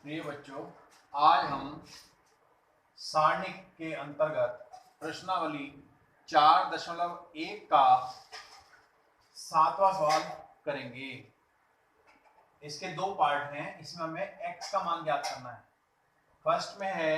प्रिय बच्चों, आज हम सारणिक के अंतर्गत प्रश्नावली 4.1 का 7वां सवाल करेंगे। इसके दो पार्ट हैं। इसमें हमें x का मान ज्ञात करना है। फर्स्ट में है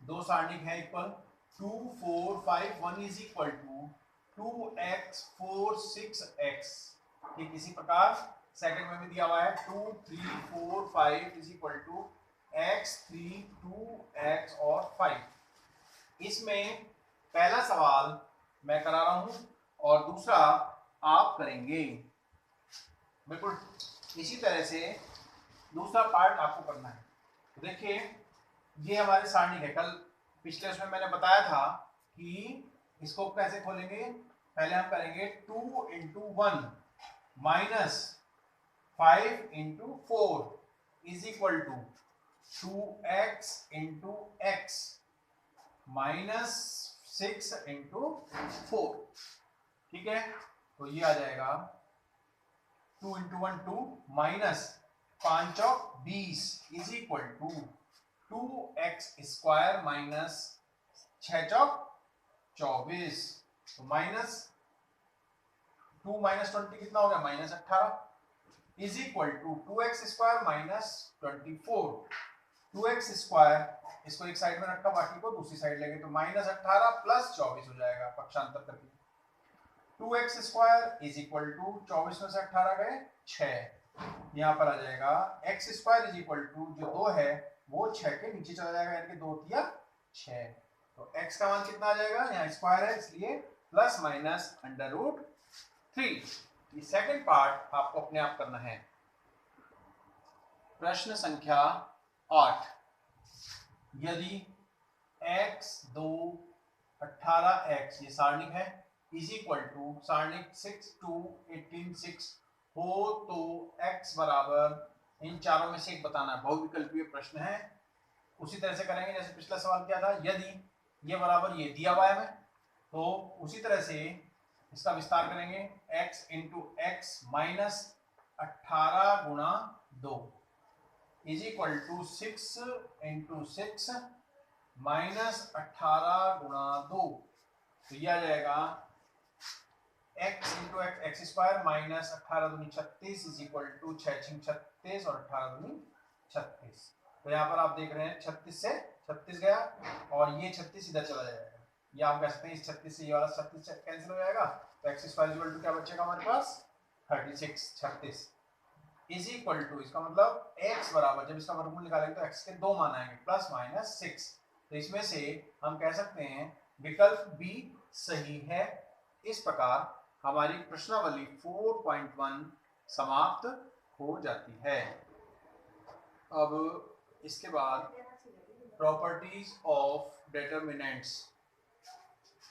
दो सारणिक है equal 2 4 5 1 is equal to 2x 4 6x। ठीक इसी प्रकार सेकंड में भी दिया हुआ है 2 3 4 5 is equal to x 3 2x और 5। इसमें पहला सवाल मैं करा रहा हूं और दूसरा आप करेंगे। बिल्कुल इसी तरह से दूसरा पार्ट आपको करना है। तो देखिए, ये हमारे सारणी है। कल पिछले उसमें मैंने बताया था कि इसको कैसे खोलेंगे। पहले हम करेंगे 2 into 1 minus 5 into 4 is equal to 2x into x minus 6 into 4। ठीक है, तो ये आ जाएगा 2 इंटू 1 2 माइनस 5 और 20 is equal to 2x square minus 6 चौक 24। तो माइनस 2 माइनस 20 कितना हो गया, minus 18 is equal to 2x square minus 24। 2x square इसको एक साइड में रखा, बाकी को दूसरी साइड लेंगे तो माइनस 18 प्लस 24 हो जाएगा पक्षांतर करके। 2x square is equal to 24 में से 18 गए 6। यहाँ पर आ जाएगा x square is equal to जो 2 है वो 6 के नीचे चला जाएगा, यानी कि 2 तिया 6। तो x का मान कितना आ जाएगा, यहाँ स्क्वायर है इसलिए प्लस माइनस अंडर रूट 3। ये सेकंड पार्ट आपको अपने आप करना है। प्रश्न संख्या 8, यदि x 2 18x ये सारणिक है इज इक्वल टू सारणिक 6 2 18 6 हो तो x बराबर इन चारों में से एक बताना है। बहुविकल्पीय प्रश्न है। उसी तरह से करेंगे जैसे पिछला सवाल किया था। यदि ये बराबर ये दिया हुआ है हमें, तो उसी तरह से इसका विस्तार करेंगे। x इंटू एक्स माइनस 18 गुणा 2 is equal to 6 into 6 minus 18 गुणा 2। तो यह आ जाएगा x into x square minus 18 दूनी 36 इज इक्वल टू 6 6 36 और 18 दूनी 36। तो यहाँ पर आप देख रहे हैं 36 से 36 गया और ये 36 इधर चला जाएगा। या हम कह सकते हैं इस 36 से ये वाला 36 कैंसिल हो जाएगा, तो एक्स स्क्वायर इक्वल टू क्या बचेगा हमारे पास 36 36 इज इक्वल टू, इसका मतलब x बराबर जब इसका वर्गमूल निकालेंगे तो x के दो मान आएंगे प्लस माइनस 6। तो इसमें से हम कह सकते हैं विकल्प बी सही है। इस प्रकार हमारी प्रश्नावली 4.1 समाप्त हो जाती है। अब इसके बाद प्रॉपर्टीज ऑफ डिटरमिनेंट्स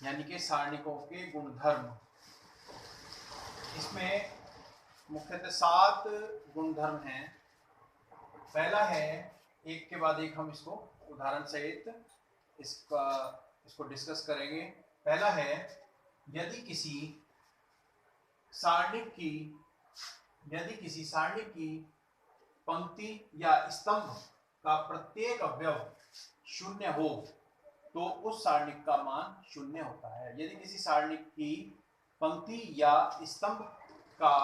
यानी कि सारणिकों के गुणधर्म। इसमें मुख्यतः 7 गुणधर्म हैं। पहला है, एक के बाद एक हम इसको उदाहरण सहित इसको डिस्कस करेंगे। पहला है, यदि किसी सारणिक की पंक्ति या स्तंभ का प्रत्येक अवयव शून्य हो तो उस सारणिक का मान शून्य होता है। यदि किसी सारणिक की पंक्ति या स्तंभ का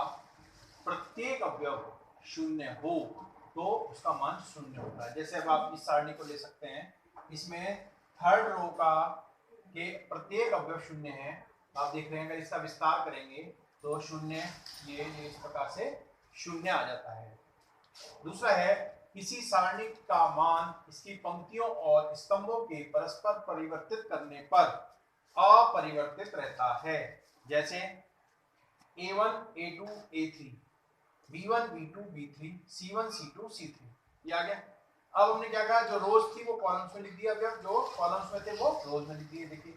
प्रत्येक अवयव शून्य हो तो उसका मान शून्य होता है। जैसे अब आप इस सारणी को ले सकते हैं, इसमें थर्ड रो का के प्रत्येक अवयव शून्य है। आप देख रहे हैं, अगर इसका विस्तार करेंगे तो शून्य ये इस प्रकार से शून्य आ जाता है। दूसरा है, किसी सारणी का मान इसकी पंक्तियों और स्तंभों के परस्पर परिवर्तित करने पर अपरिवर्तित रहता है। जैसे a1 a2 a3 b1 b2 b3 c1 c2 c3 ये आ गया। अब हमने क्या कहा, जो रोज थी वो कॉलम्स में लिख दिया गया, जो कॉलम्स में थे वो रोज में लिख दिए। देखिए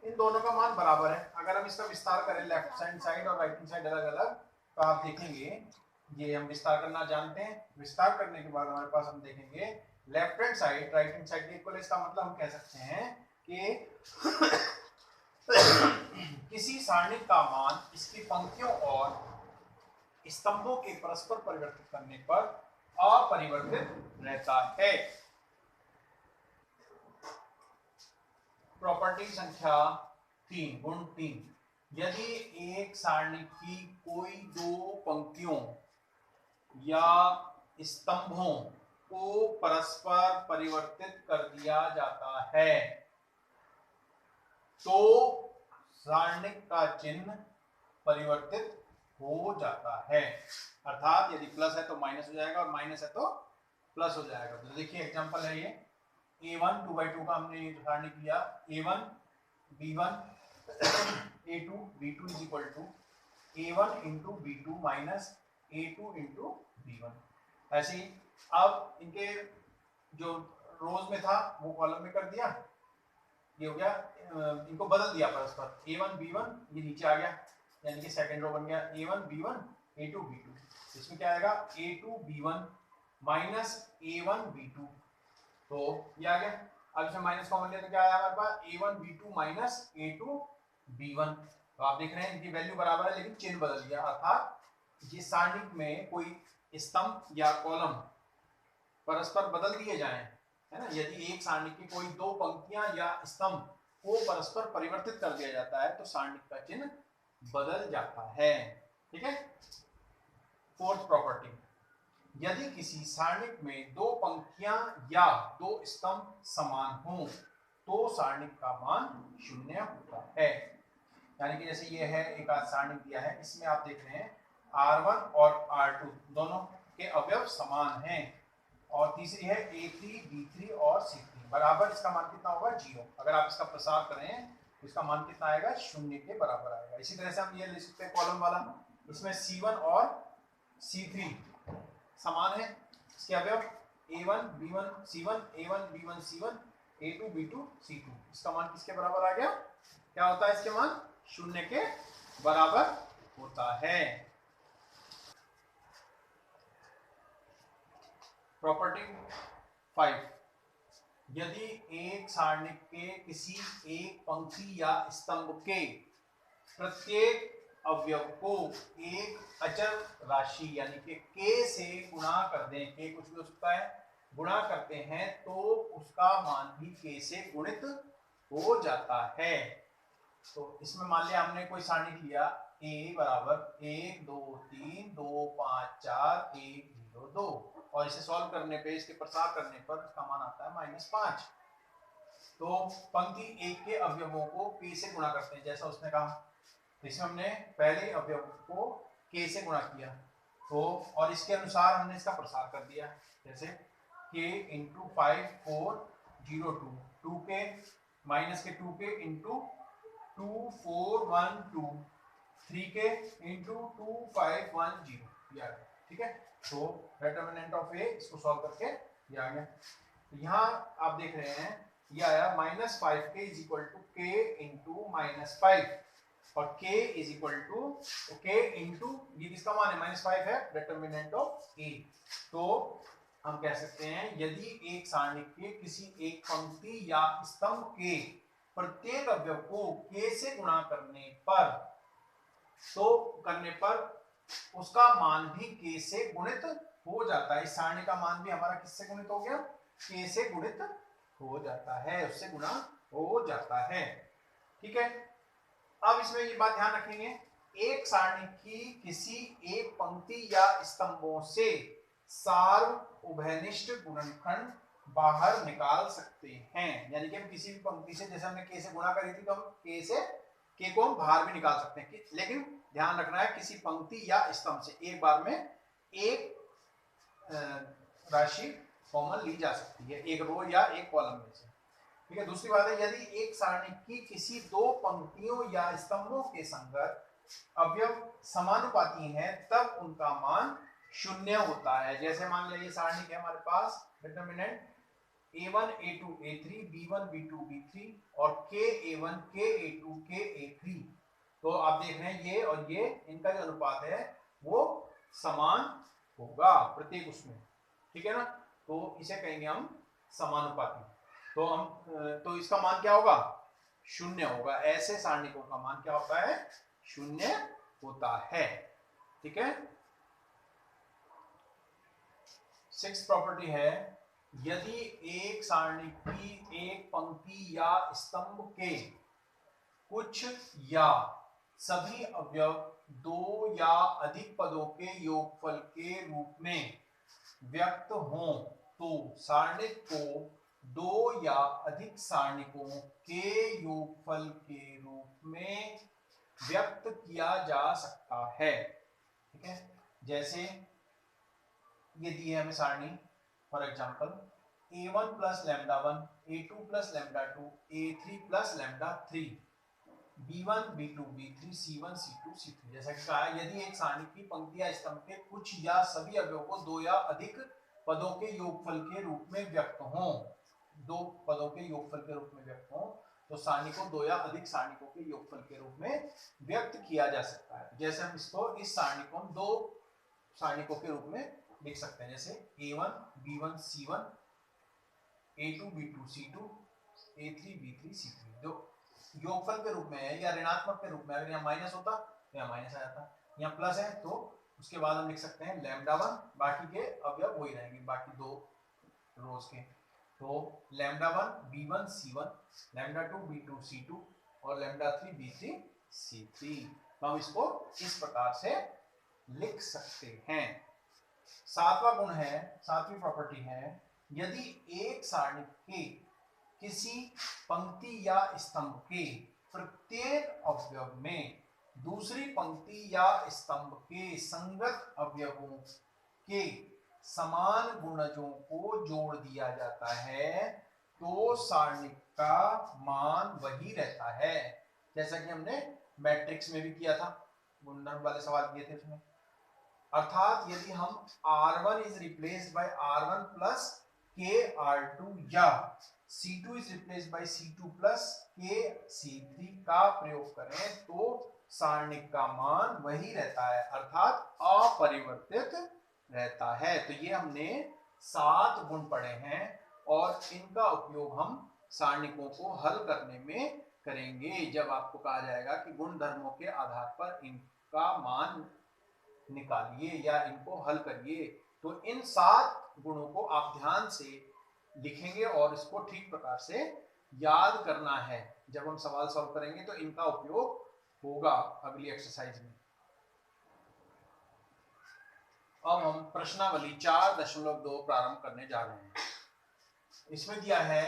इन दोनों का मान बराबर है। अगर हम इसका विस्तार करें लेफ्ट हैंड साइड और राइट हैंड साइड अलग अलग, तो आप देखेंगे ये हम विस्तार करना जानते हैं। विस्तार करने के बाद हमारे पास हम देखेंगे left hand side right hand side के इक्वल। इसका मतलब हम कह सकते हैं कि किसी सारणिक का मान इसकी पंक्तियों और स्तंभों के परस्पर परिवर्तित करने पर अपरिवर्तित रहता है। प्रॉपर्टी संख्या 3, गुण 3, यदि एक सारणी की कोई दो पंक्तियों या स्तंभों को परस्पर परिवर्तित कर दिया जाता है तो सारणिक का चिन्ह परिवर्तित हो जाता है। अर्थात यदि प्लस है तो माइनस हो जाएगा और माइनस है तो प्लस हो जाएगा। तो देखिए एग्जांपल है ये a1 2/2 का हमने सारणी किया, a1 b1 a2 b2 is equal to a1 into b2 minus a2 into b1। ऐसे ही अब इनके जो रोज में था वो कॉलम में कर दिया, ये हो गया, इनको बदल दिया परस्पर, a1 b1 ये नीचे आ गया, यानी कि सेकंड रो बन गया a1 b1 a2 b2। इसमें क्या आएगा a2 b1 minus a1 b2, तो ये आ गया। अब इसमें माइनस कॉमन लिया तो क्या आया हमारे पास a1 b2 minus a2 b1। तो आप देख रहे हैं इनकी वैल्यू बराबर है लेकिन चिन्ह बदल गया, अर्थात ये सारणी में कोई स्तंभ या कॉलम परस्पर बदल दिए जाएं, है ना, यदि एक सारणी की कोई दो पंक्तियां या स्तंभ को परस्पर परिवर्तित कर दिया जाता है तो सारणी का चिन्ह बदल जाता है। ठीक है। फोर्थ प्रॉपर्टी, यदि किसी सारणिक में दो पंक्तियां या दो स्तंभ समान हो तो सारणिक का मान 0 होता है। यानी कि जैसे ये है एक सारणिक दिया है, इसमें आप देख रहे हैं R1 और R2 दोनों के अवयव समान हैं, और तीसरी है A3 B3 और C3 बराबर, इसका मान कितना होगा 0। अगर आप इसका प्रसार करें तो इसका मान कितना आएगा 0 के बराबर आएगा। इसी तरह से हम ये लिख सकते हैं कॉलम वाला, इसमें C1 और C3 समान है, इसके अवयव A1 B1 C1 A1 B1 C1 A2 B2 C2, इसका मान किसके बराबर आ गया, क्या होता है इसके मान 0 के बराबर होता है। प्रॉपर्टी 5, यदि एक सारणिक के किसी एक पंक्ति या स्तंभ के प्रत्येक अवयव को एक अचर राशि यानी कि k से गुणा कर दें, k कुछ भी हो सकता है, गुणा करते हैं तो उसका मान भी k से गुणित हो जाता है। तो इसमें मान लिया हमने कोई सारणी लिया a बराबर 1 2 3 2 5 4 1 0 2, और इसे सॉल्व करने पे, इसके प्रसार करने पर इसका मान आता है -5। तो पंक्ति एक के अवयवों को k से गुणा करते हैं जैसा उसने कहा, तो इसमें हमने पहले अवयव को k से गुणा किया, तो और इसके अनुसार हमने इसका प्रसार कर दिया, जैसे k इंटू 5 4 0 2 2k माइनस के 2k इंटू 2 4 1 2 3k इंटू 2 5 1 0। ठीक है, तो डिटरमिनेंट ऑफ a इसको सॉल्व करके ये आ गया। तो यहाँ आप देख रहे हैं ये आया -5k is equal to k into -5, और k is equal to k into ये किसका मान है -5 है, डिटरमिनेंट ऑफ a। तो हम कह सकते हैं यदि एक सारणी के किसी एक पंक्ति या स्तंभ के प्रत्येक अवयव को k से गुणा करने पर उसका मान भी k से गुणित हो जाता है। इस सारणी का मान भी हमारा किससे गुणित हो गया, k से गुणित हो जाता है, उससे गुणा हो जाता है। ठीक है। अब इसमें ये बात ध्यान रखेंगे, एक सारणी की किसी एक पंक्ति या स्तंभों से सार्व उभयनिष्ठ गुणनखंड बाहर निकाल सकते हैं। यानी कि हम किसी भी पंक्ति से, जैसे हमने k से गुणा करी थी, तो हम k को हम बाहर भी निकाल सकते हैं, लेकिन ध्यान रखना है किसी पंक्ति या स्तंभ से एक बार में एक राशि कॉमन ली जा सकती है, एक रो या एक कॉलम में से। ठीक है। दूसरी बात है, यदि एक सारणी की किसी दो पंक्तियों या स्तंभों के संगत अवयव समानुपाती हैं तब उनका मान 0 होता है। जैसे मान लिया ये सारणी है हमारे पास, determinant a1 a2 a3 b1 b2 b3 और k a1 k a2 k a3, तो आप देख रहे हैं ये और ये इनका जो अनुपात है वो समान होगा प्रत्येक उसमें। ठीक है ना, तो इसे कहेंगे हम समानुपाती। तो इसका मान क्या होगा 0 होगा। ऐसे सारणिकों का मान क्या होता है 0 होता है। ठीक है। सिक्स प्रॉपर्टी है, यदि एक सारणी की एक पंक्ति या स्तंभ के कुछ या सभी अवयव दो या अधिक पदों के योगफल के रूप में व्यक्त हों तो सारणिक को दो या अधिक सारणिकों के योगफल के रूप में व्यक्त किया जा सकता है। ठीक है, जैसे ये दी है हमें सारणी, for example a1 plus lambda 1, a2 plus lambda 2, a3 plus lambda 3, b1 b2 b3 c1 c2 c3। जैसा कि कहा, यदि एक सारणी की पंक्ति या स्तंभ के कुछ या सभी अवयवों को दो या अधिक पदों के योगफल के रूप में व्यक्त हों, दो पदों के योगफल के रूप में व्यक्त हों, तो सारणी को दो या अधिक सारणिकों के योगफल के रूप में व्यक्त किया जा सकता है। जैसे हम इसको, इस सारणी को हम दो सारणिकों के रूप में लिख सकते हैं, जैसे a1 b1 c1, a2 b2 c2, a3 b3 c3। जो योगफल के रूप में है या ऋणात्मक के रूप में, अगर यहाँ माइनस होता तो यहाँ माइनस आ जाता, यहाँ प्लस है तो उसके बाद हम लिख सकते हैं लैम्डा 1, बाकी के अवयव वही रहेंगे, बाकी दो रोज के। तो lambda 1 b1 c1, lambda 2 b2 c2 और लैम्डा 3 b3 c3। तो हम इसको इस प्रकार से लिख सकते हैं। सातवां गुण है, सातवीं प्रॉपर्टी है, यदि एक सारणी के किसी पंक्ति या स्तंभ के प्रत्येक अवयव में दूसरी पंक्ति या स्तंभ के संगत अवयवों के समान गुणजों को जोड़ दिया जाता है तो सारणी का मान वही रहता है। जैसा कि हमने मैट्रिक्स में भी किया था, गुणधर्म वाले सवाल किए थे उसमें। अर्थात यदि हम R1 is replaced by R1 plus के R2 या C2 is replaced by C2 plus के C3 का प्रयोग करें तो सारणिक का मान वही रहता है, अर्थात अपरिवर्तित रहता है। तो ये हमने 7 गुण पढ़े हैं और इनका उपयोग हम सारणिकों को हल करने में करेंगे, जब आपको कहा जाएगा कि गुण धर्मों के आधार पर इनका मान निकालिए या इनको हल करिए। तो इन 7 गुणों को आप ध्यान से लिखेंगे और इसको ठीक प्रकार से याद करना है। जब हम सवाल सॉल्व करेंगे तो इनका उपयोग होगा अगली एक्सरसाइज में। अब हम प्रश्नावली 4.2 प्रारंभ करने जा रहे हैं। इसमें दिया है,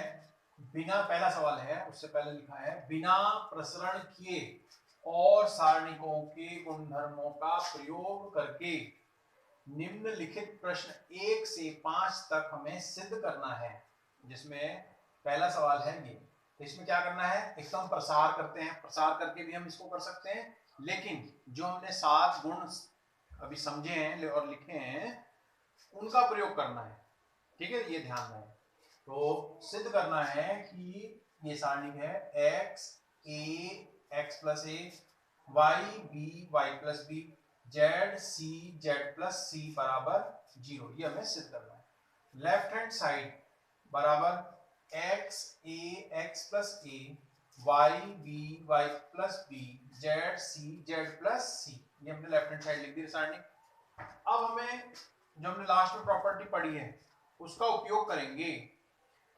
बिना, पहला सवाल है, उससे पहले लिखा है, बिना प्रसरण किए और सारणिकों के गुणधर्मों का प्रयोग करके निम्नलिखित प्रश्न 1 से 5 तक हमें सिद्ध करना है। जिसमें पहला सवाल है ये, तो इसमें क्या करना है, एक तो हम प्रसार करते हैं, प्रसार करके भी हम इसको कर सकते हैं, लेकिन जो हमने 7 गुण अभी समझे हैं और लिखे हैं उनका प्रयोग करना है। ठीक है, ये ध्यान रहे। तो सिद्ध करना है कि ये सारणी है x a x plus a, y b y plus b, z c z plus c बराबर 0। ये हमें सिद्ध करना है। लेफ्ट हैंड साइड बराबर x a x plus a, y b y plus b, z c z plus c। ये हमने left hand side लिख दी सारणी। अब हमें जो हमने लास्ट में प्रॉपर्टी पढ़ी है उसका उपयोग करेंगे।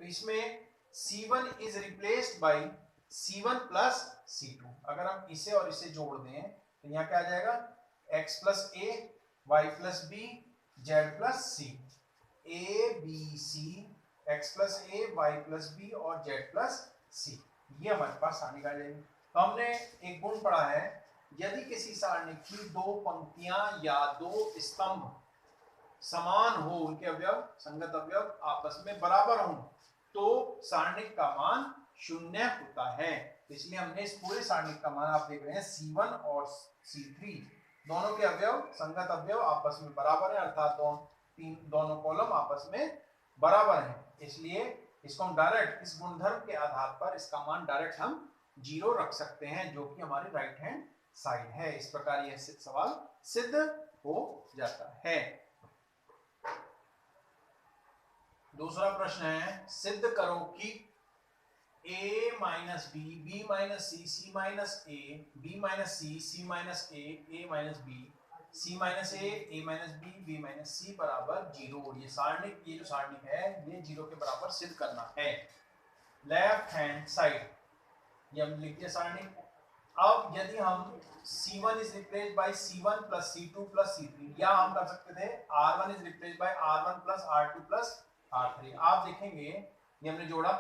तो इसमें c1 is replaced by c1 plus c2। अगर हम इसे और इसे जोड़ दें तो यहाँ क्या आ जाएगा, x plus a, y plus b, z plus c, a b c, x plus a, y plus b और z प्लस c। ये हमारे पास सारणी आ जाएगी। तो हमने एक गुण पढ़ा है, यदि किसी सारणी की दो पंक्तियां या दो स्तंभ समान हो, उनके अवयव, संगत अवयव आपस में बराबर हों, तो सारणिक का मान 0 होता है। इसलिए हमने इस पूरे सारणिक का मान, आप देख रहे हैं C1 और C3 दोनों के अवयव, संगत अवयव आपस में बराबर है, अर्थात दोनों कॉलम आपस में बराबर हैं। इसलिए इसको हम डायरेक्ट इस गुणधर्म के आधार पर इसका मान डायरेक्ट हम 0 रख सकते हैं, जो कि हमारी राइट हैंड साइड है। इस प्रकार यह सवाल सिद्ध हो जाता है। दूसरा प्रश्न है, सिद्ध करो कि a minus B, B minus C, C minus A, B minus C, C minus A, a minus B c minus A minus B minus C बराबर 0। ये सारणिक, ये जो सारणिक है ये 0 के बराबर सिद्ध करना है। लेफ्ट हैंड साइड ये हम लिख दिया सारणिक। अब यदि हम c1 is replaced by c1 plus c2 plus c3, या हम कर सकते थे r1 is replaced by r1 plus r2 plus r3। आप देखेंगे ये हमने जोड़ा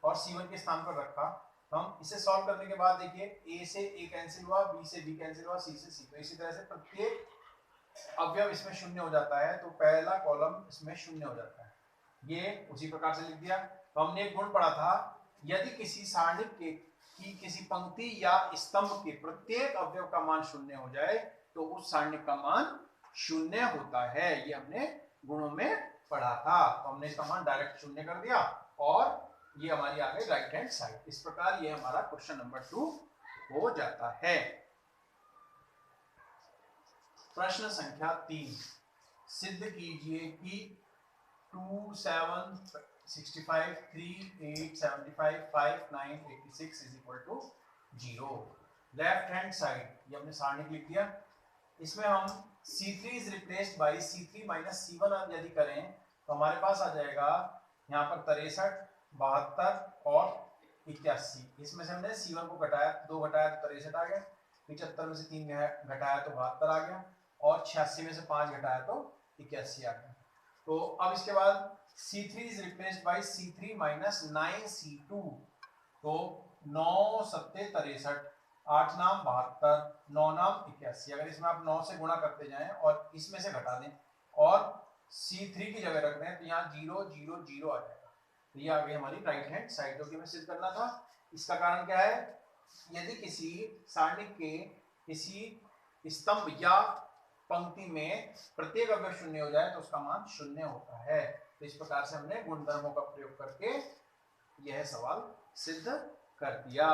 और c1 के स्थान पर रखा। हम इसे सॉल्व करने के बाद देखिए a से a कैंसिल हुआ, b से b कैंसिल हुआ, c से c। तो इसी तरह से प्रत्येक अवयव इसमें शून्य हो जाता है, तो पहला कॉलम इसमें शून्य हो जाता है। ये उसी प्रकार से लिख दिया। तो हमने एक गुण पढ़ा था, यदि किसी सारणिक के की किसी पंक्ति या स्तंभ के प्रत्येक अवयव का मान शून्य हो जाए तो उस सारणिक का मान शून्य होता है। ये हमने गुणों में पढ़ा था। तो हमने इसका मान डायरेक्ट शून्य कर दिया और ये हमारी आ गई राइट हैंड साइड। इस प्रकार ये हमारा क्वेश्चन नंबर 2 हो जाता है। प्रश्न संख्या 3, सिद्ध कीजिए कि 2 7 65 3 8 75 5 9 86 is equal to 0। Left hand side ये हमने सारणिक लिख दिया। इसमें हम c3 is replaced by c3 minus c1 यदि करें तो हमारे पास आ जाएगा यहाँ पर 63 72 और 81। इसमें से हमने c1 को घटाया, 2 घटाया तो 63 आ गया, 75 में से 3 घटाया तो 72 आ गया और 86 में से 5 घटाया तो 81 आ गया। तो अब इसके बाद c3 is replaced by c3 minus 9c2। तो 9 सत्ते 63, 8 नाम 72, 9 नाम 81। अगर इसमें आप 9 से गुणा करते जाएं और इसमें से घटा दें और c3 की जगह रख दें तो यहाँ 0 0 0 आ जाएगा। तो ये आ गई हमारी राइट हैंड साइड, जो कि हमें सिद्ध करना था। इसका कारण क्या है, यदि किसी सारणिक के किसी स्तंभ या पंक्ति में प्रत्येक अवयव शून्य हो जाए तो उसका मान शून्य होता है। तो इस प्रकार से हमने गुणधर्मों का प्रयोग करके यह सवाल सिद्ध कर दिया।